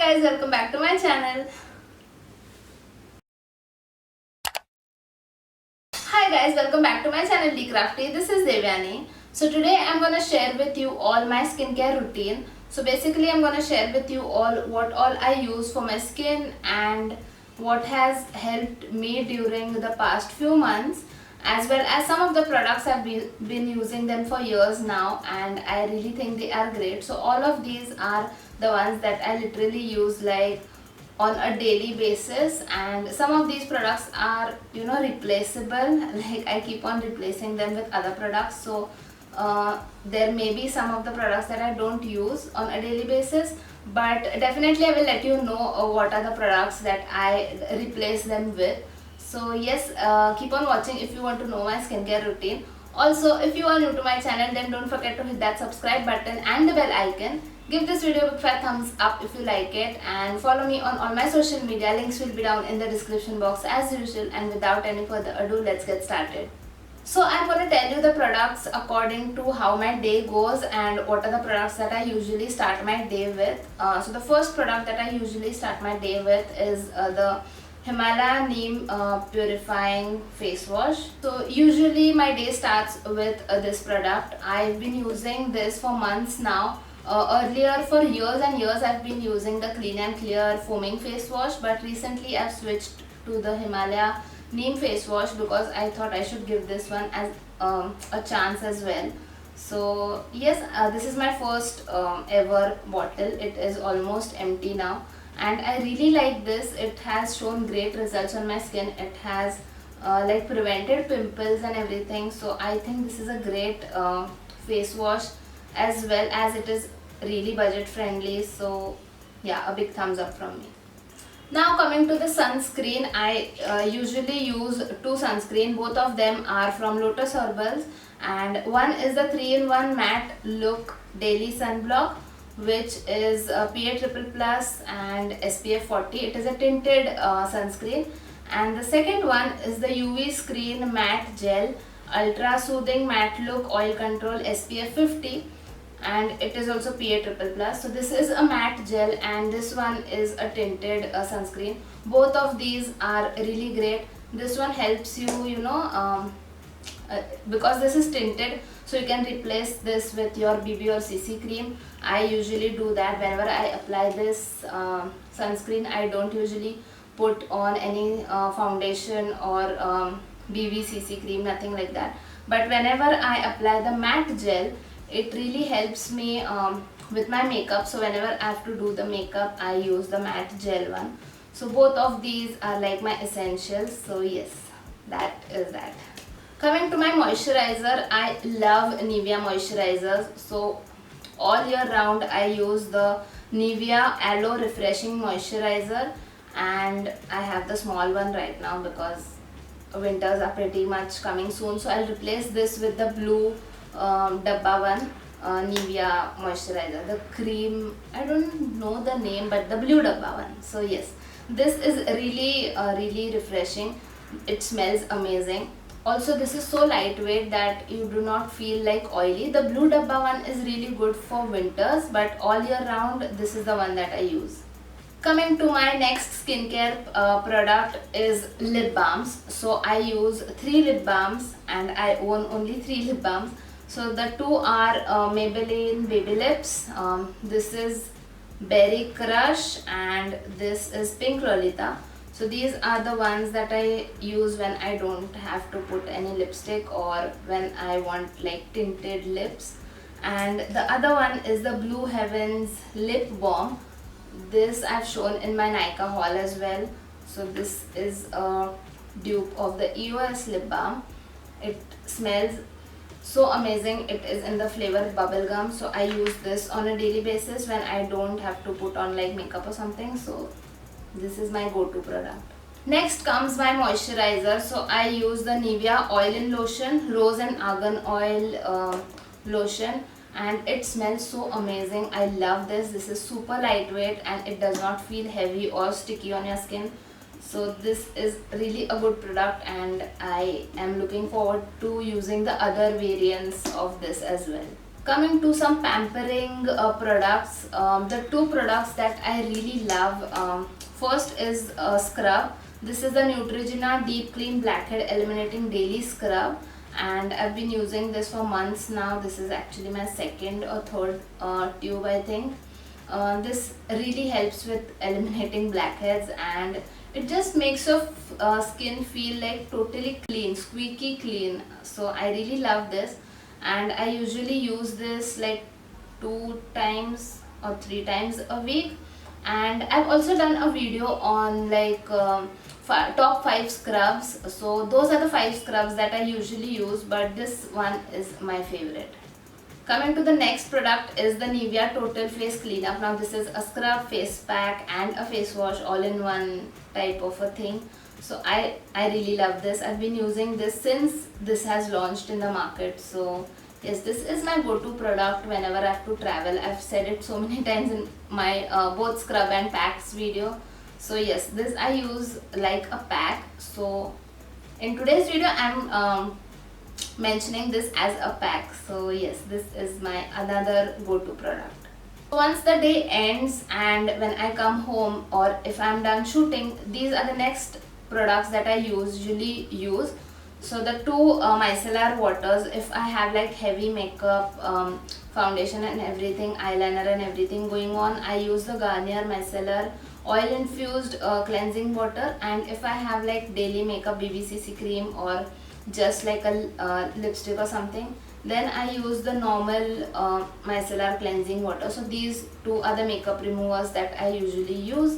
guys, welcome back to my channel. Hi guys, welcome back to my channel CRAFTY. This is Devyani. So today I'm gonna share with you all my skincare routine. So basically I'm gonna share with you all what all I use for my skin and what has helped me during the past few months, as well as some of the products I've been using them for years now and I really think they are great. So all of these are the ones that I literally use like on a daily basis, and some of these products are replaceable, like I keep on replacing them with other products. So there may be some of the products that I don't use on a daily basis, but definitely I will let you know what are the products that I replace them with. So yes, keep on watching if you want to know my skincare routine. Also, if you are new to my channel, then don't forget to hit that subscribe button and the bell icon. Give this video a big fat thumbs up if you like it, and follow me on all my social media. Links will be down in the description box as usual, and without any further ado, let's get started. So I'm going to tell you the products according to how my day goes and what are the products that I usually start my day with. So the first product that I usually start my day with is the Himalaya Neem Purifying Face Wash. So usually my day starts with this product. I've been using this for months now. Earlier, for years and years, I've been using the Clean and Clear Foaming Face Wash, but recently I've switched to the Himalaya Neem Face Wash because I thought I should give this one as a chance as well. So yes, this is my first ever bottle. It is almost empty now, and I really like this. It has shown great results on my skin. It has like prevented pimples and everything. So I think this is a great face wash, as well as it is really budget friendly. So yeah, a big thumbs up from me. Now coming to the sunscreen, I usually use two sunscreen. Both of them are from Lotus Herbals, and one is the 3-in-1 Matte Look Daily Sunblock, which is PA++ and SPF 40. It is a tinted sunscreen. And the second one is the UV Screen Matte Gel Ultra Soothing Matte Look Oil Control SPF 50, and it is also PA++. So this is a matte gel and this one is a tinted sunscreen. Both of these are really great. This one helps you, because this is tinted, so you can replace this with your BB or CC cream. I usually do that whenever I apply this sunscreen. I don't usually put on any foundation or BB CC cream, nothing like that. But whenever I apply the matte gel, it really helps me with my makeup. So whenever I have to do the makeup, I use the matte gel one. So both of these are like my essentials. So yes, that is that. Coming to my moisturizer, I love Nivea moisturizers. So all year round I use the Nivea Aloe Refreshing Moisturizer, and I have the small one right now because winters are pretty much coming soon. So I'll replace this with the blue Dabba one, Nivea moisturizer, the cream, I don't know the name, but the blue Dabba one. So yes, this is really refreshing. It smells amazing. Also, this is so lightweight that you do not feel like oily. The blue Dabba one is really good for winters, but all year round this is the one that I use. Coming to my next skincare product is lip balms. So I use 3 lip balms and I own only 3 lip balms. So the two are Maybelline Baby Lips. This is Berry Crush and this is Pink Lolita. So these are the ones that I use when I don't have to put any lipstick or when I want like tinted lips. And the other one is the Blue Heavens Lip Balm. This I've shown in my Nykaa haul as well. So this is a dupe of the EOS lip balm. It smells so amazing. It is in the flavor bubblegum. So I use this on a daily basis when I don't have to put on like makeup or something. So this is my go-to product. Next comes my moisturizer. So I use the Nivea Oil and Lotion, Rose and Argan Oil Lotion, and it smells so amazing. I love this. This is super lightweight and it does not feel heavy or sticky on your skin. So this is really a good product and I am looking forward to using the other variants of this as well. Coming to some pampering products, the two products that I really love, first is a scrub. This is the Neutrogena Deep Clean Blackhead Eliminating Daily Scrub, and I've been using this for months now. This is actually my second or third tube, I think. This really helps with eliminating blackheads, and it just makes your skin feel like totally clean, squeaky clean. So I really love this, and I usually use this like 2 times or 3 times a week. And I've also done a video on like top 5 scrubs. So those are the 5 scrubs that I usually use, but this one is my favorite. Coming to the next product is the Nivea Total Face Cleanup. Now this is a scrub, face pack and a face wash all in one type of a thing. So I really love this. I've been using this since this has launched in the market. So yes, this is my go-to product whenever I have to travel. I've said it so many times in my both scrub and packs video. So yes, this I use like a pack. So in today's video I'm mentioning this as a pack. So yes, this is my another go-to product. Once the day ends and when I come home or if I'm done shooting, these are the next products that I usually use. So the two micellar waters, if I have like heavy makeup, foundation and everything, eyeliner and everything going on, I use the Garnier micellar oil infused cleansing water. And if I have like daily makeup BBCC cream or just like a lipstick or something, then I use the normal micellar cleansing water. So these two are the makeup removers that I usually use,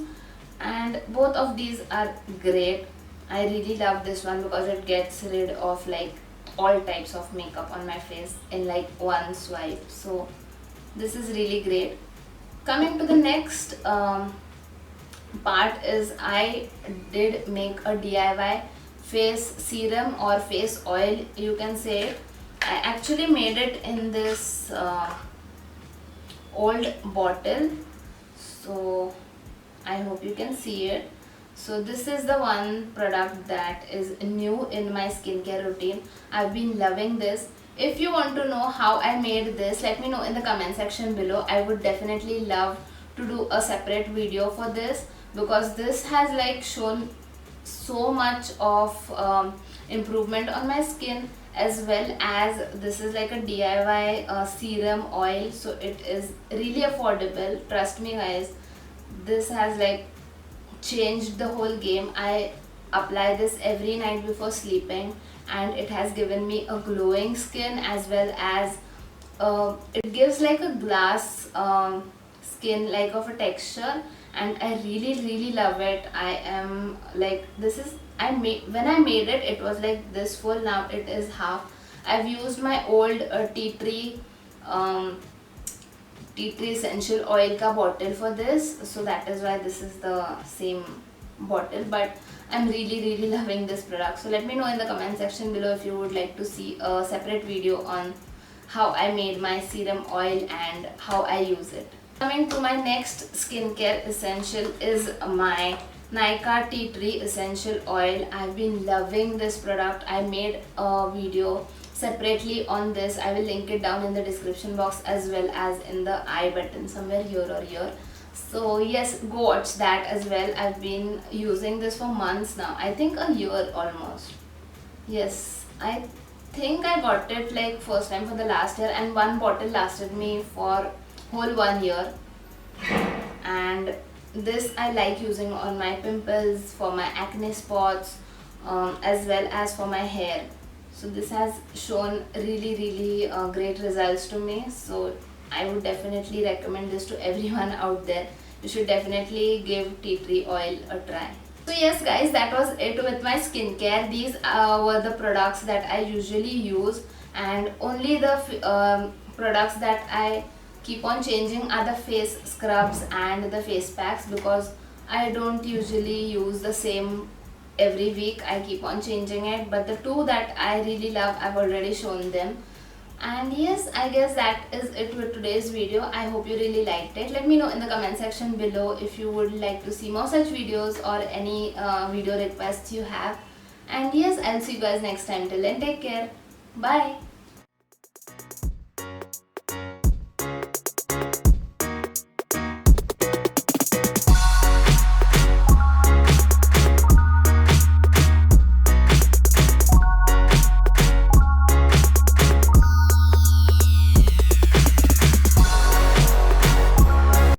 and both of these are great. I really love this one because it gets rid of like all types of makeup on my face in like one swipe. So this is really great. Coming to the next part is I did make a DIY face serum or face oil, you can say it. I actually made it in this old bottle, so I hope you can see it. So this is the one product that is new in my skincare routine. I've been loving this. If you want to know how I made this, let me know in the comment section below. I would definitely love to do a separate video for this, because this has like shown so much of improvement on my skin, as well as this is like a DIY serum oil. So it is really affordable. Trust me guys, this has like changed the whole game. I apply this every night before sleeping, and it has given me a glowing skin, as well as it gives like a glass skin like of a texture, and I really love it. I am like, this is when I made it, it was like this full. Now it is half. I've used my old tea tree essential oil ka bottle for this, so that is why this is the same bottle, but I'm really loving this product. So let me know in the comment section below if you would like to see a separate video on how I made my serum oil and how I use it. Coming to my next skincare essential is my Nykaa Tea Tree Essential Oil. I've been loving this product. I made a video separately on this. I will link it down in the description box as well as in the I button somewhere here or here. So yes, go watch that as well. I've been using this for months now. I think a year almost. Yes, I think I got it like first time for the last year, and one bottle lasted me for whole 1 year. And this I like using on my pimples, for my acne spots, as well as for my hair. So this has shown really great results to me. So I would definitely recommend this to everyone out there. You should definitely give tea tree oil a try. So yes guys, that was it with my skincare. These were the products that I usually use, and only the products that I keep on changing are the face scrubs and the face packs, because I don't usually use the same every week. I keep on changing it, but the two that I really love, I've already shown them. And yes, I guess that is it with today's video. I hope you really liked it. Let me know in the comment section below if you would like to see more such videos or any video requests you have. And yes, I'll see you guys next time. Till then, take care. Bye.